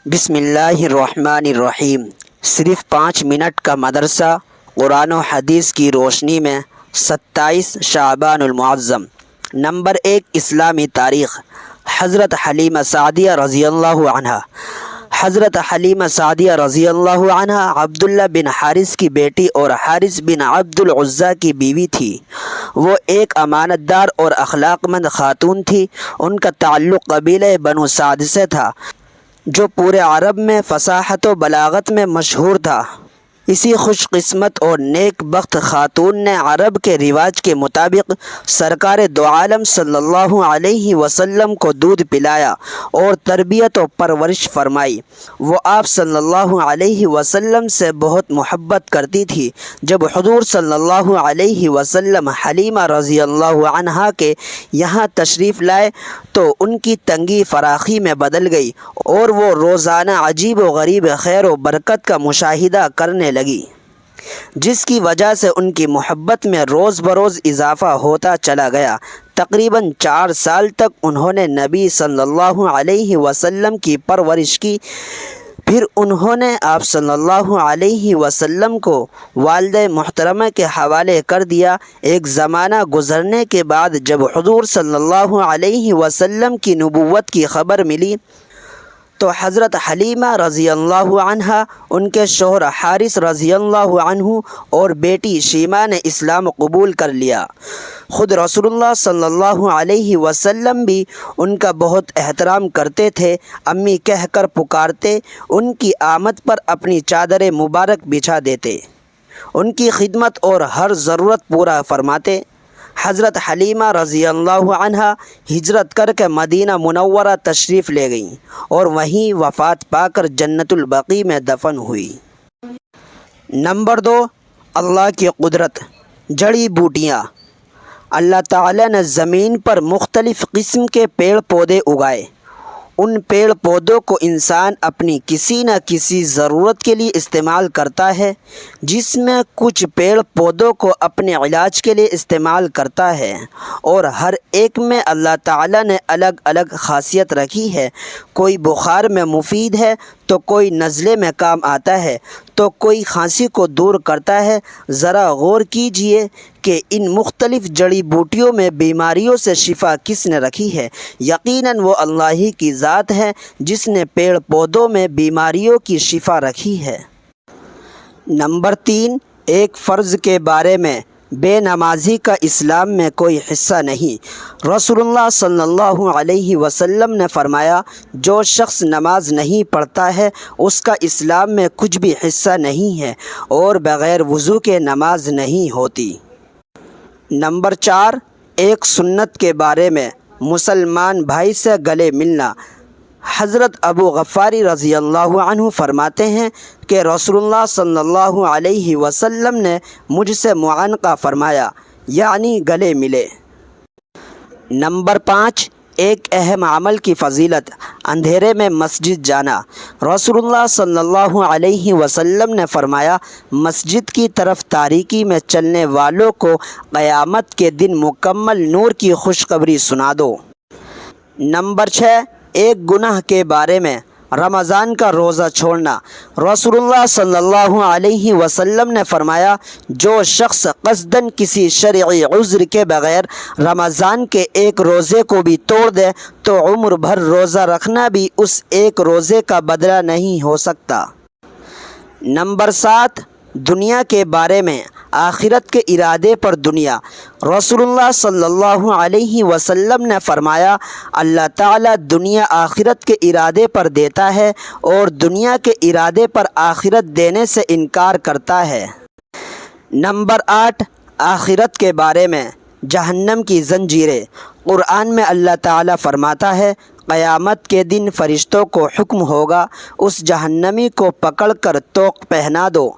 بسم اللہ الرحمن الرحیم۔ صرف 5 منٹ کا مدرسہ قرآن و حدیث کی روشنی میں 27 شعبان المعظم۔ نمبر 1، اسلامی تاریخ۔ حضرت حلیمہ سعدیہ رضی اللہ عنہ۔ حضرت حلیمہ سعدیہ رضی اللہ عنہ عبداللہ بن حارث کی بیٹی اور حارث بن عبد العزیٰ کی بیوی تھی۔ وہ ایک امانت دار اور اخلاق مند خاتون تھی۔ ان کا تعلق قبیلہ بنو سعد سے تھا، جو پورے عرب میں فصاحت و بلاغت میں مشہور تھا۔ اسی خوش قسمت اور نیک بخت خاتون نے عرب کے رواج کے مطابق سرکار دو عالم صلی اللہ علیہ وسلم کو دودھ پلایا اور تربیت و پرورش فرمائی۔ وہ آپ صلی اللہ علیہ وسلم سے بہت محبت کرتی تھی۔ جب حضور صلی اللہ علیہ وسلم حلیمہ رضی اللہ عنہا کے یہاں تشریف لائے تو ان کی تنگی فراخی میں بدل گئی اور وہ روزانہ عجیب و غریب خیر و برکت کا مشاہدہ کرنے لگی، جس کی وجہ سے ان کی محبت میں روز بروز اضافہ ہوتا چلا گیا۔ تقریباً 4 سال تک انہوں نے نبی صلی اللہ علیہ وسلم کی پرورش کی۔ پھر انہوں نے آپ صلی اللہ علیہ وسلم کو والدہ محترمہ کے حوالے کر دیا۔ ایک زمانہ گزرنے کے بعد جب حضور صلی اللہ علیہ وسلم کی نبوت کی خبر ملی تو حضرت حلیمہ رضی اللہ عنہا، ان کے شوہر حارث رضی اللہ عنہ اور بیٹی شیمہ نے اسلام قبول کر لیا۔ خود رسول اللہ صلی اللہ علیہ وسلم بھی ان کا بہت احترام کرتے تھے، امی کہہ کر پکارتے، ان کی آمد پر اپنی چادر مبارک بچھا دیتے، ان کی خدمت اور ہر ضرورت پورا فرماتے۔ حضرت حلیمہ رضی اللہ عنہا ہجرت کر کے مدینہ منورہ تشریف لے گئیں اور وہیں وفات پا کر جنت البقیع میں دفن ہوئی۔ نمبر 2، اللہ کی قدرت۔ جڑی بوٹیاں۔ اللہ تعالیٰ نے زمین پر مختلف قسم کے پیڑ پودے اگائے۔ ان پیڑ پودوں کو انسان اپنی کسی نہ کسی ضرورت کے لیے استعمال کرتا ہے، جس میں کچھ پیڑ پودوں کو اپنے علاج کے لیے استعمال کرتا ہے، اور ہر ایک میں اللہ تعالیٰ نے الگ الگ خاصیت رکھی ہے۔ کوئی بخار میں مفید ہے تو کوئی نزلے میں کام آتا ہے تو کوئی کھانسی کو دور کرتا ہے۔ ذرا غور کیجئے کہ ان مختلف جڑی بوٹیوں میں بیماریوں سے شفا کس نے رکھی ہے؟ یقیناً وہ اللہ ہی کی ذات ہے جس نے پیڑ پودوں میں بیماریوں کی شفا رکھی ہے۔ نمبر 3، ایک فرض کے بارے میں۔ بے نمازی کا اسلام میں کوئی حصہ نہیں۔ رسول اللہ صلی اللہ علیہ وسلم نے فرمایا، جو شخص نماز نہیں پڑھتا ہے اس کا اسلام میں کچھ بھی حصہ نہیں ہے، اور بغیر وضو کے نماز نہیں ہوتی۔ نمبر 4، ایک سنت کے بارے میں۔ مسلمان بھائی سے گلے ملنا۔ حضرت ابو غفاری رضی اللہ عنہ فرماتے ہیں کہ رسول اللہ صلی اللہ علیہ وسلم نے مجھ سے معانقہ فرمایا، یعنی گلے ملے۔ نمبر 5، ایک اہم عمل کی فضیلت۔ اندھیرے میں مسجد جانا۔ رسول اللہ صلی اللہ علیہ وسلم نے فرمایا، مسجد کی طرف تاریکی میں چلنے والوں کو قیامت کے دن مکمل نور کی خوشخبری سنا دو۔ نمبر 6، ایک گناہ کے بارے میں۔ رمضان کا روزہ چھوڑنا۔ رسول اللہ صلی اللہ علیہ وسلم نے فرمایا، جو شخص قصداً کسی شرعی عذر کے بغیر رمضان کے ایک روزے کو بھی توڑ دے تو عمر بھر روزہ رکھنا بھی اس ایک روزے کا بدلہ نہیں ہو سکتا۔ نمبر 7، دنیا کے بارے میں۔ آخرت کے ارادے پر دنیا۔ رسول اللہ صلی اللہ علیہ وسلم نے فرمایا، اللہ تعالیٰ دنیا آخرت کے ارادے پر دیتا ہے اور دنیا کے ارادے پر آخرت دینے سے انکار کرتا ہے۔ نمبر 8، آخرت کے بارے میں۔ جہنم کی زنجیریں۔ قرآن میں اللہ تعالیٰ فرماتا ہے، قیامت کے دن فرشتوں کو حکم ہوگا، اس جہنمی کو پکڑ کر طوق پہنا دو،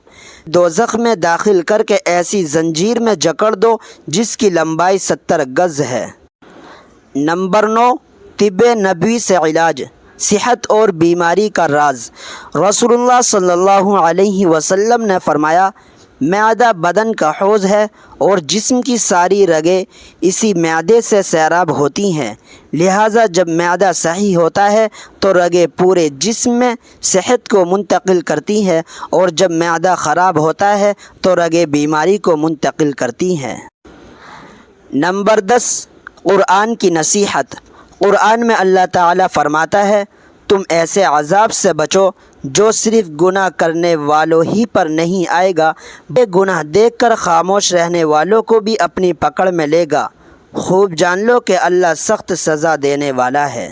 دوزخ میں داخل کر کے ایسی زنجیر میں جکڑ دو جس کی لمبائی 70 گز ہے۔ نمبر 9، طب نبوی سے علاج۔ صحت اور بیماری کا راز۔ رسول اللہ صلی اللہ علیہ وسلم نے فرمایا، معدہ بدن کا حوض ہے اور جسم کی ساری رگیں اسی معدے سے سیراب ہوتی ہیں، لہٰذا جب معدہ صحیح ہوتا ہے تو رگیں پورے جسم میں صحت کو منتقل کرتی ہیں، اور جب معدہ خراب ہوتا ہے تو رگیں بیماری کو منتقل کرتی ہیں۔ نمبر 10، قرآن کی نصیحت۔ قرآن میں اللہ تعالیٰ فرماتا ہے، تم ایسے عذاب سے بچو جو صرف گناہ کرنے والوں ہی پر نہیں آئے گا، بے گناہ دیکھ کر خاموش رہنے والوں کو بھی اپنی پکڑ میں لے گا۔ خوب جان لو کہ اللہ سخت سزا دینے والا ہے۔